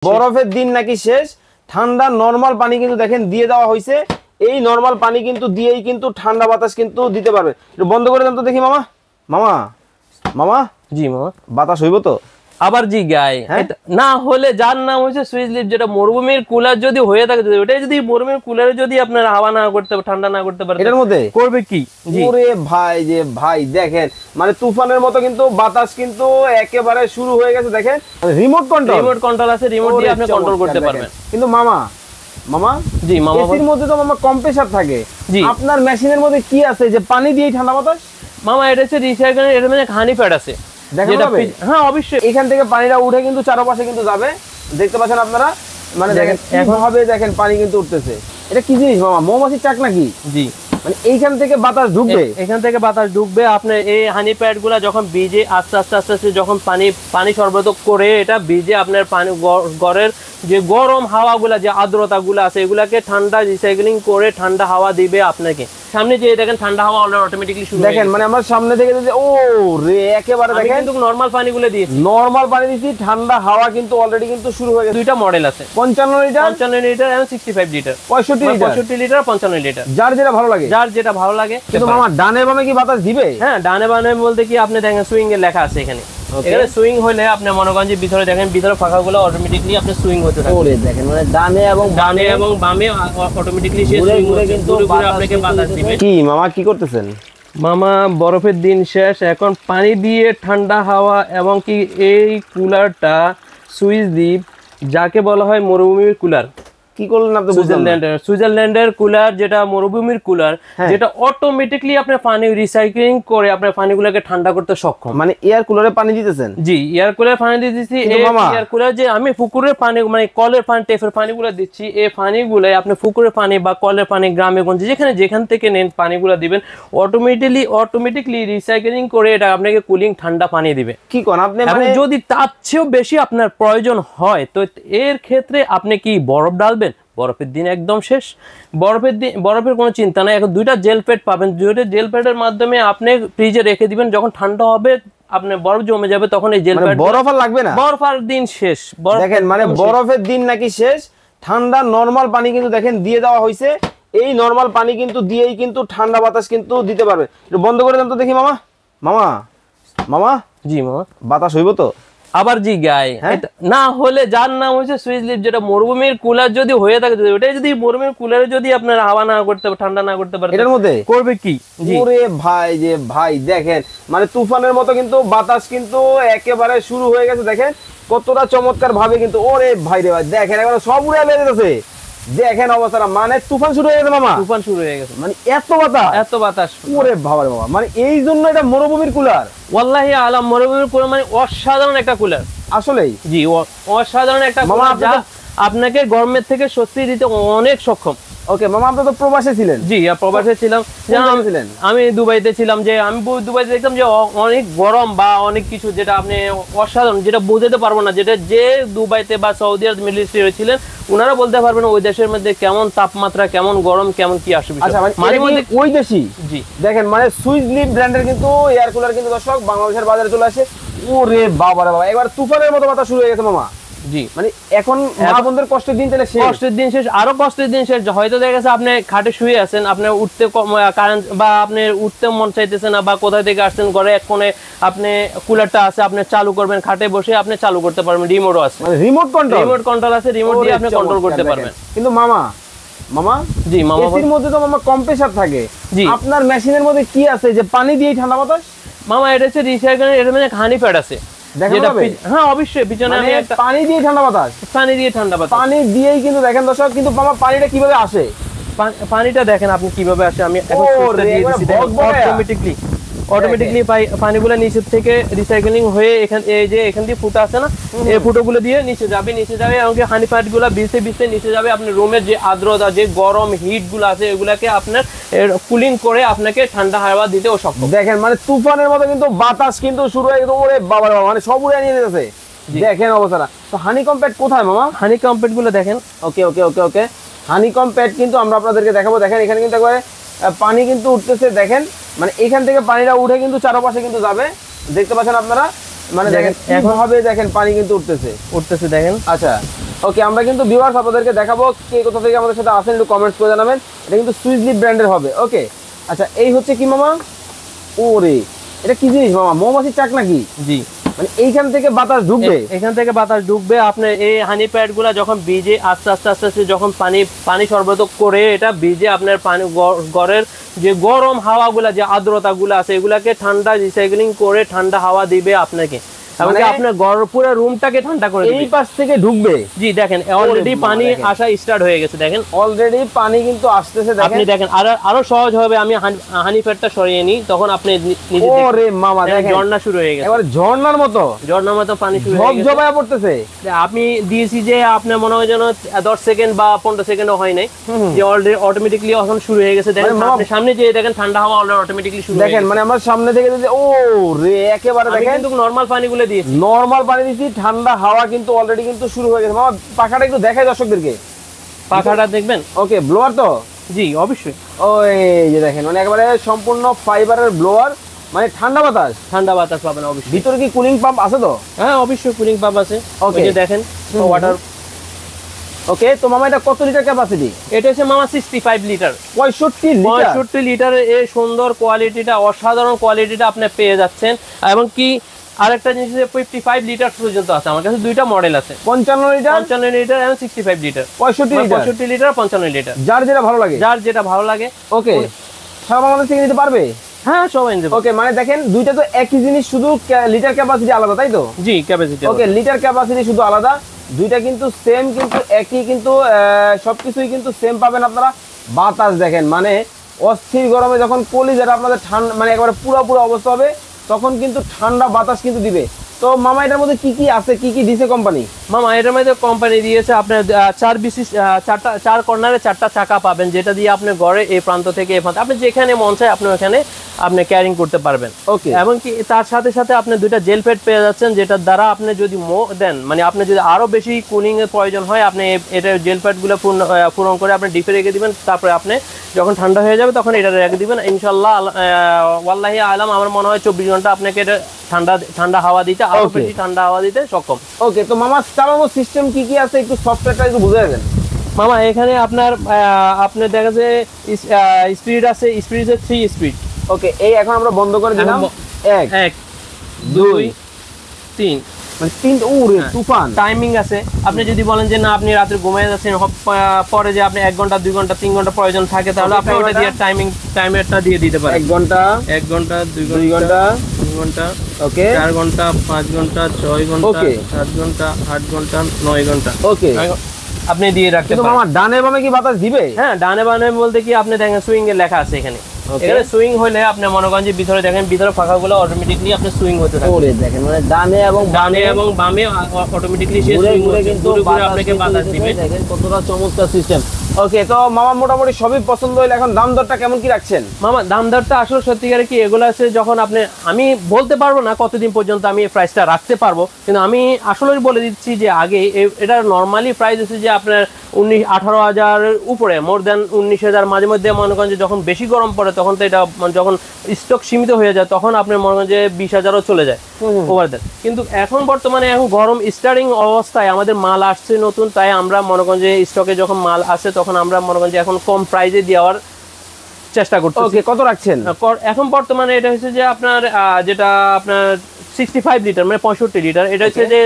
বরফের দিন নাকি শেষ, ঠান্ডা নরমাল পানি কিন্তু দেখেন দিয়ে দেওয়া হয়েছে। এই নরমাল পানি কিন্তু দিয়েই কিন্তু ঠান্ডা বাতাস কিন্তু দিতে পারবে। একটু বন্ধ করে দেন তো দেখি মামা। মামা মামা জি মামা, বাতাস হইব তো? আবার জি গায় না হলে যার নাম হচ্ছে সুইচ লিফট, যেটা মরুভূমির কুলার যদি হয়ে থাকে, ওটাই যদি মরুভূমির কুলারে যদি আপনার হাওয়া না করতে ঠান্ডা না করতে পারে, এটার মধ্যে করবে কি? ওরে ভাই যে ভাই দেখেন, মানে তুফানের মতো কিন্তু বাতাস কিন্তু একেবারে শুরু হয়ে গেছে। দেখেন রিমোট কন্ট্রোল আছে, রিমোট দিয়ে আপনি কন্ট্রোল করতে পারবেন। কিন্তু মামা জি মামা, এসির মধ্যে তো মামা কম্প্রেসার থাকে, আপনার মেশিনের মধ্যে কি আছে যে পানি দিয়ে ঠান্ডা বাতাস? মামা এটা হচ্ছে রিসাইকেলের, এটা মানে হানি প্যাড আছে। হ্যাঁ অবশ্যই, এখান থেকে পানিটা উঠে কিন্তু চারপাশে কিন্তু যাবে, দেখতে পাচ্ছেন আপনারা। মানে দেখেন এখন হবে, দেখেন পানি কিন্তু উঠতেছে। এটা কি জিনিস মামা? মৌমাছির চাক নাকি? জি, মানে এইখান থেকে বাতাস ঢুকবে, এখান থেকে বাতাস ঢুকবে। আপনার এই হানি প্যাড গুলা যখন বীজে আস্তে আস্তে আস্তে আস্তে যখন পানি সরবরাহ করে, এটা বীজে আপনার পানি ঘরের যে গরম হাওয়া গুলা, যে আর্দ্রতা গুলা আছে, এগুলাকে ঠান্ডা রিসাইক্লিং করে ঠান্ডা হাওয়া দিবে আপনাকে। সামনে যে দেখেন ঠান্ডা হাওয়া অটোমেটিকলি শুরু দেখেন, মানে আমার সামনে থেকে ও রে একেবারে দেখেন কিন্তু নরমাল পানিগুলো দিয়েছি, নরমাল পানি দিয়েছি, ঠান্ডা হাওয়া কিন্তু অলরেডি কিন্তু শুরু হয়ে গেছে। দুইটা মডেল আছে, 55 লিটার এবং 65 লিটার, 65 লিটার 55 লিটার, যার যেটা ভালো লাগে। কিন্তু মামা ডানে বামে কি বাতাস দিবে? হ্যাঁ ডানে বামে বলতে কি, আপনি দেখেন সুইং এর লেখা আছে এখানে। এখানে সুইং হলে আপনি মনে করেন যে ভিতরে দেখেন, ভিতরে ফাঁকাগুলো অটোমেটিকলি আপনি সুইং হতে থাকে। ওরে দেখেন, মানে ডানে এবং বামে অটোমেটিকলি সে সুইং হয়ে কিন্তু আপনাকে বাতাস দিবে। কি মামা কি করতেছেন? মামা বরফের দিন শেষ, এখন পানি দিয়ে ঠান্ডা হাওয়া, এবং কি এই কুলারটা সুইচ দ্বীপ, যাকে বলা হয় মরুভূমির কুলার। কি করলেন আপনি? সুইজারল্যান্ডের কুলার, যেটা মরুভূমির কুলার, যেটা অটোমেটিকলি আপনার পানি রিসাইক্লিং করে আপনার পানিগুলোকে ঠান্ডা করতে সক্ষম। মানে এয়ার কুলারে পানি দিতেছেন? জি, এয়ার কুলারে পানি দিতেছি। এয়ার কুলার যে আমি পুকুরের পানি, মানে কলের পানি, টেপের পানিগুলো দিচ্ছি, এই পানিগুলো আপনি পুকুরের পানি বা কলের পানি, গ্রামে গঞ্জে যেখান থেকে নেন পানিগুলো দিবেন, অটোমেটিকলি রিসাইক্লিং করে এটা আপনাকে কুলিং ঠান্ডা পানি দিবে। কি করেন আপনি? মানে যদি তার চেয়েও বেশি আপনার প্রয়োজন হয়, তো এর ক্ষেত্রে আপনি কি বরফ ডালবেন? বরফের দিন একদম শেষ, বরফের কোনো চিন্তা নাই। এখন দুইটা জেল প্যাড পাবেন, দুইটা জেল প্যাডের মাধ্যমে আপনি ফ্রিজে রেখে দিবেন, যখন ঠান্ডা হবে আপনার বরফ জমে যাবে, তখন এই জেল প্যাড, বরফ আর লাগবে না। বরফের দিন শেষ। দেখেন মানে বরফের দিন নাকি শেষ, ঠান্ডা নরমাল পানি কিন্তু দেখেন দিয়ে দেওয়া হয়েছে। এই নরমাল পানি কিন্তু দিয়েই কিন্তু ঠান্ডা বাতাস কিন্তু দিতে পারবে। একটু বন্ধ করে দেন তো দেখি মামা। জি মামা, বাতাস হইব তো? আবার জি গায় না হলে যার নাম হচ্ছে সুইচ লিফট, যেটা মরুভূমির কুলার যদি হয়ে থাকে, ওটাই যদি মরুভূমির কুলারে যদি আপনার হাওয়া না করতে, ঠান্ডা না করতে পারে, এটার মধ্যে করবে কি? ওরে ভাই যে ভাই দেখেন, মানে তুফানের মতো কিন্তু বাতাস কিন্তু একেবারে শুরু হয়ে গেছে। দেখেন কতটা চমৎকার ভাবে কিন্তু, ওরে ভাই রে ভাই দেখেন এবার সব উড়ে লেগে গেছে। দেখেন অবস্থা, মানে তুফান শুরু হয়ে গেছে মামা, তুফান শুরু হয়ে গেছে, মানে এত বাতাস। ওরে বাবা রে বাবা, মানে এই জন্য এটা মরুভূমির কুলার। ওয়াল্লাহি আলাম, মরুভূমির কুলার মানে অসাধারণ একটা কুলার। আসলেই জি, অসাধারণ একটা কুলার, যা আপনাকে গরমের থেকে স্বস্তি দিতে অনেক সক্ষম। ওকে মামা, আপনি তো প্রবাসে ছিলেন? জি, প্রবাসে ছিলাম। আমি দুবাইতে ছিলাম, যে আমি দুবাইতে দেখতাম যে অনেক গরম বা অনেক কিছু, যেটা আপনি অসাধারণ, যেটা বুঝতে পারবো না, যেটা যে দুবাইতে বা সৌদি আরব, মিডল ইস্টে ছিলেন, ওনারা বলতে পারবেন ওই দেশের মধ্যে কেমন তাপমাত্রা, কেমন গরম, কেমন কি আসবে। ওই দেশি জি দেখেন, মানে সুইচ লিফট ব্র্যান্ডের কিন্তু এয়ার কুলার কিন্তু দর্শক বাংলাদেশের বাজারে চলে আসে। ওরে বাবা রে বাবা, এবার তুফানের মতো বাতাস শুরু হয়ে গেছে মামা। জি, মানে এখন বন্ধুদের কষ্টের দিন তাহলে শেষ, কষ্টের দিন শেষ, আরো কষ্টের দিন শেষ। হয়তো দেখা গেছে আপনি খাটে শুয়ে আছেন, আপনার উঠতে কারেন্ট বা আপনি উঠতে মন চাইতেছে না, বা কোথা থেকে আসছেন, ঘরে এক কোণে আপনি কুলারটা আছে, আপনি চালু করবেন, খাটে বসে আপনি চালু করতে পারবেন, রিমোটও আছে, রিমোট কন্ট্রোল আছে, রিমোট দিয়ে আপনি কন্ট্রোল করতে পারবেন। কিন্তু মামা জি মামা, এসির মধ্যে তো মামা কম্প্রেসার থাকে, আপনার মেশিনের মধ্যে কি আছে যে পানি দিয়ে ঠান্ডা বাতাস? মামা এটা হচ্ছে রিসাইকেলের, এটা মানে হানি প্যাড আছে। হ্যাঁ অবশ্যই, পিছনে আমি একটা পানি দিয়ে ঠান্ডা বাতাস, পানি দিয়েই কিন্তু দেখেন দর্শক, কিন্তু মামা পানিটা কিভাবে আসে? পানিটা দেখেন আপনি কিভাবে আসে। আমি অটোমেটিকলি পানিগুলো নিচের থেকে রিসাইক্লিং হয়ে এখান দিয়ে ফুটো আছে না, এই ফুটোগুলো দিয়ে নিচে যাবে, এমনকি হানি প্যাডগুলো ভিজতে নিচে যাবে। আপনার রুমের যে আর্দ্রতা, যে গরম হিট গুলো আছে, এগুলাকে আপনার কুলিং করে আপনাকে ঠান্ডা হাওয়া দিতে ও সক্ষম। দেখেন মানে তুফানের মতো কিন্তু বাতাস কিন্তু শুরু হয়ে গেছে। ওরে বাবা বাবা, মানে সব উড়ে নিয়ে যাচ্ছে। দেখেন অবস্থা। তো হানিকম প্যাড কোথায় মামা? হানিকম প্যাড গুলো দেখেন। ওকে হানিকম প্যাড কিন্তু আমরা আপনাদেরকে দেখাবো। দেখেন এখানে কিন্তু একবারে পানি কিন্তু উঠতেছে। দেখেন মানে এখান থেকে পানিটা উঠে কিন্তু চারপাশে কিন্তু যাবে, দেখতে পাচ্ছেন আপনারা। মানে দেখেন এখন হবে, দেখেন পানি কিন্তু উঠতেছে দেখেন। আচ্ছা ওকে, আমরা কিন্তু ভিউয়ার্স আপনাদেরকে দেখাবো কে কোথা থেকে আমাদের সাথে আসেন, একটু কমেন্টস করে জানাবেন। এটা কিন্তু সুইজলি ব্র্যান্ডের হবে। ওকে, আচ্ছা এই হচ্ছে কি মামা? ওরে এটা কি জিনিস মামা? মৌমাছির চাক নাকি? জি, মানে এইখান থেকে বাতাস ঢুকবে? এখান থেকে বাতাস ঢুকবে। আপনার এই হানি প্যাড গুলা যখন বীজে আস্তে আস্তে আস্তে আস্তে যখন পানি সরবরাহ করে, এটা বীজে আপনার পানি ঘরের যে গরম হাওয়াগুলা, যে আর্দ্রতা গুলা আছে, এগুলাকে ঠান্ডা রিসাইক্লিং করে ঠান্ডা হাওয়া দিবে আপনাকে, এমনকি আপনার পুরো রুমটাকে ঠান্ডা করে দিবে। এই পাশ থেকে ঢুকবে? জি, দেখেন অলরেডি পানি আসা স্টার্ট হয়ে গেছে। দেখেন অলরেডি পানি কিন্তু আসতেছে। আপনি দেখেন আরো সহজ হবে, আমি হানি প্যাডটা সরিয়ে নিই, তখন আপনি নিজে ওরে মামা দেখেন ঝর্ণা শুরু হয়ে গেছে। এবার ঝর্ণার মতো পানি শুরু হয়ে গেছে, ঝপঝপায়া পড়তেছে। আমি দিয়েছি যে আপনার মনে হয় যেন 10 সেকেন্ড বা 15 সেকেন্ডও হয় নাই, যে অলরেডি অটোমেটিক্যালি এখন শুরু হয়ে গেছে। দেখেন আপনি সামনে যে দেখেন ঠান্ডা হাওয়া অলরেডি অটোমেটিক্যালি শুরু হয়ে গেছে। দেখেন মানে আমরা সামনে থেকে যদি ও রে একেবারে দেখেন কিন্তু নরমাল পানিগুলো দিয়েছি, নরমাল পানি দিয়েছি, ঠান্ডা হাওয়া কিন্তু অলরেডি কিন্তু শুরু হয়ে গেছে। মামা পাখাটা একটু দেখাই দর্শকদেরকে, পাখাটা দেখবেন। ওকে, ব্লোয়ার তো? জি অবশ্যই। ওই যে দেখেন মানে একেবারে সম্পূর্ণ ফাইবারের ব্লোয়ার, মানে ঠান্ডা বাতাস পাবেন অবশ্যই। ভিতরে কি কুলিং পাম্প আছে তো? হ্যাঁ অবশ্যই কুলিং পাম্প আছে। ওকে দেখেন ওয়াটার। ওকে, তো মামা এটা কত লিটার ক্যাপাসিটি? এটা হচ্ছে মামা 65 লিটার। 65 লিটার এই সুন্দর কোয়ালিটিটা, অসাধারণ কোয়ালিটিটা আপনি পেয়ে যাচ্ছেন। এবং কি আরেকটা জিনিস 55 লিটার পর্যন্ত আছে আমার কাছে, দুইটা মডেল আছে, 55 লিটার এবং 65 লিটার। 65 লিটার 55 লিটার, যার যেটা ভালো লাগে। ওকে, সারা বাংলাদেশ থেকে নিতে পারবে? হ্যাঁ সবাই নিতে পারবে। ওকে, মানে দেখেন দুইটা তো একই জিনিস, শুধু লিটার ক্যাপাসিটি আলাদা, তাই তো? জি ক্যাপাসিটি। ওকে, লিটার ক্যাপাসিটি শুধু আলাদা, দুইটা কিন্তু সেম, কিন্তু একই, কিন্তু সবকিছুই কিন্তু সেম পাবেন আপনারা। বাতাস দেখেন মানে অস্থির গরমে যখন কলিজাটা আপনাদের ঠান্ডা মানে একবারে পুরো অবস্থা হবে, তখন কিন্তু ঠান্ডা বাতাস কিন্তু দিবে। তো মামা এটার মধ্যে কি কি আছে, কি কি দিছে কোম্পানি? মামা এটার মধ্যে কোম্পানি দিয়েছে আপনার 4 কর্নারে 4টা চাকা পাবেন, যেটা দিয়ে আপনি ঘরে এই প্রান্ত থেকে এই প্রান্ত আপনি যেখানে মন চায় আপনি ওখানে আপনি ক্যারিং করতে পারবেন। ওকে, এবং কি তার সাথে সাথে আপনি দুইটা জেল প্যাড পেয়ে যাচ্ছেন, যেটার দ্বারা আপনি যদি দেন, মানে আপনি যদি আরো বেশি কুলিং এর প্রয়োজন হয়, আপনি এটা জেল প্যাডগুলো পূরণ করে আপনি ডিপে রেখে দিবেন। তারপরে আপনি যখন ঠান্ডা হয়ে যাবে তখন এটা রেখে দিবেন। ইনশাআল্লাহ ওয়াল্লাহি আলাম, আমার মনে হয় 24 ঘন্টা আপনাকে এটা ঠান্ডা হাওয়া দিতে, আরো বেশি ঠান্ডা হাওয়া দিতে সক্ষম। ওকে, তো মামা চালানো সিস্টেম কি কি আছে, একটু সফটওয়্যারটা একটু বুঝিয়ে দেন মামা। এখানে আপনার দেখা যায় স্পিড আছে, স্পিড হচ্ছে 3 স্পিড। ওকে, এই এখন আমরা বন্ধ করে দিলাম, 1 2 3 মানে 3 ওরে তুফান। টাইমিং আছে, আপনি যদি বলেন যে না আপনি রাতে ঘুমিয়ে যাচ্ছেন, পরে যে আপনি 1 ঘন্টা 2 ঘন্টা 3 ঘন্টা প্রয়োজন থাকে, তাহলে আপনি ওটা দিয়ে টাইমারটা দিয়ে দিতে পারেন। 1 ঘন্টা 2 ঘন্টা 3 ঘন্টা, ওকে, 4 ঘন্টা 5 ঘন্টা 6 ঘন্টা 7 ঘন্টা 8 ঘন্টা 9 ঘন্টা, ওকে আপনি দিয়ে রাখতে কিন্তু পারেন। মামা ডানে বামে কি বাতাস দিবে? হ্যাঁ ডানে বামে বলতে কি আপনি দেখেন সুইং এর লেখা আছে এখানে। এখানে সুইং হলে আপনি মনে করেন যে ভিতরে দেখেন, ভিতরে ফাঁকাগুলো অটোমেটিক্যালি আপনি সুইং হতে থাকে। ওরে দেখেন মানে ডানে এবং বামে অটোমেটিক্যালি সে সুইং ঘুরে কিন্তু আপনাকে বাতাস দিবে। দেখেন কতটা চমৎকার সিস্টেম। ওকে, তো মামা মোটামুটি সবই পছন্দ হইলো, এখন দাম দরটা কেমন কি রাখছেন? মামা দাম দরটা আসলে সত্যিকারে কি এগুলো আছে, যখন আমি বলতে পারবো না কতদিন পর্যন্ত আমি এই প্রাইসটা রাখতে পারবো, কিন্তু আমি আসলে বলে দিচ্ছি যে আগে এটা নর্মালি প্রাইস হচ্ছে যে আপনার 18,000 উপরে, মোর দেন 19,000, মাঝে মধ্যে মনে করেন যে যখন বেশি গরম পড়ে তখন তো এটা যখন স্টক সীমিত হয়ে যায় তখন আপনার মনে করেন যে 20,000ও চলে যায় ওভার দেন। কিন্তু এখন বর্তমানে এখন গরম স্টার্টিং অবস্থায় আমাদের মাল আসছে নতুন, তাই আমরা মনে করেন যে স্টকে যখন মাল আসে তখন আমরা মনে করেন যে এখন কম প্রাইসে দেওয়ার চেষ্টা করতে। ওকে, কত রাখছেন এখন বর্তমানে? এটা হচ্ছে যে আপনার যেটা আপনার 65 লিটার মানে 65 লিটার, এটা হচ্ছে যে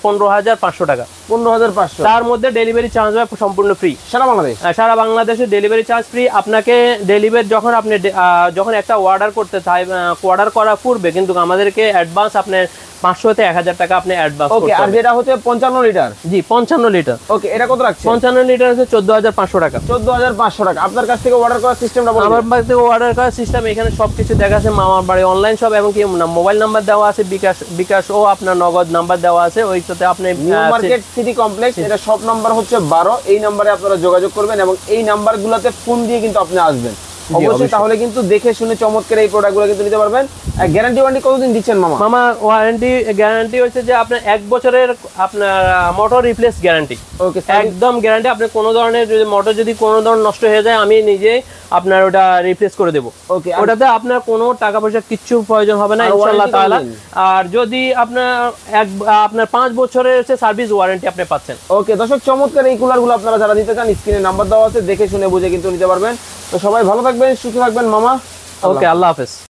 15,500 টাকা। 15,500, তার মধ্যে ডেলিভারি চার্জ হয় সম্পূর্ণ ফ্রি সারা বাংলাদেশে ডেলিভারি চার্জ ফ্রি। আপনাকে ডেলিভারি যখন একটা অর্ডার করতে চাই, অর্ডার করার পূর্বে কিন্তু আমাদেরকে অ্যাডভান্স আপনার 500 থেকে 1000 টাকা আপনি অ্যাডভান্স করতে হবে। আর যেটা হচ্ছে 55 লিটার, জি 55 লিটার, ওকে, এটা কত রাখছেন? 55 লিটার হচ্ছে 14,500 টাকা। 14,500 টাকা। আপনার কাছ থেকে অর্ডার করার সিস্টেমটা বলুন। আমার কাছ থেকে অর্ডার করার সিস্টেম এখানে সবকিছু দেখা আছে, মামার বাড়ি অনলাইন শপ, এবং কি মোবাইল নাম্বার দেওয়া আছে, বিকাশ ও আপনার নগদ নাম্বার দেওয়া আছে, ওইটাতে আপনি নিউ মার্কেট সিটি কমপ্লেক্স, এটা শপ নাম্বার হচ্ছে 12, এই নম্বরে আপনারা যোগাযোগ করবেন এবং এই নাম্বারগুলোতে ফোন দিয়ে কিন্তু আপনি আসবেন। অবশ্যই। অবশ্যই। তাহলে কিন্তু দেখে শুনে চমৎকার এই প্রোডাক্টগুলো কিন্তু নিতে পারবেন। গ্যারান্টি ওয়ারেন্টি কতদিন দিচ্ছেন মামা? মামা ওয়ারেন্টি গ্যারান্টি হচ্ছে যে আপনার 1 বছরের আপনার মোটর রিপ্লেস গ্যারান্টি, ওকে একদম গ্যারান্টি। আপনি কোনো ধরনের যদি মোটর যদি কোনো ধরনের নষ্ট হয়ে যায় আমি নিজে আপনার ওটা রিপ্লেস করে দেবো। ওকে। ওটাতে আপনার কোনো টাকা পয়সা কিচ্ছু প্রয়োজন হবে না আর ইনশাআল্লাহ warranty তাআলা। কতদিন? আর যদি আপনার আপনার 5 বছরের হচ্ছে সার্ভিস ওয়ারেন্টি আপনি পাচ্ছেন। ওকে দর্শক, চমৎকার এই কুলারগুলো আপনারা যারা নিতে চান স্ক্রিনে নাম্বার দেওয়া আছে, দেখে শুনে বুঝে কিন্তু নিতে পারবেন। তো সবাই ভালো থাকবেন, সুস্থ থাকবেন মামা। ওকে, আল্লাহ হাফেজ।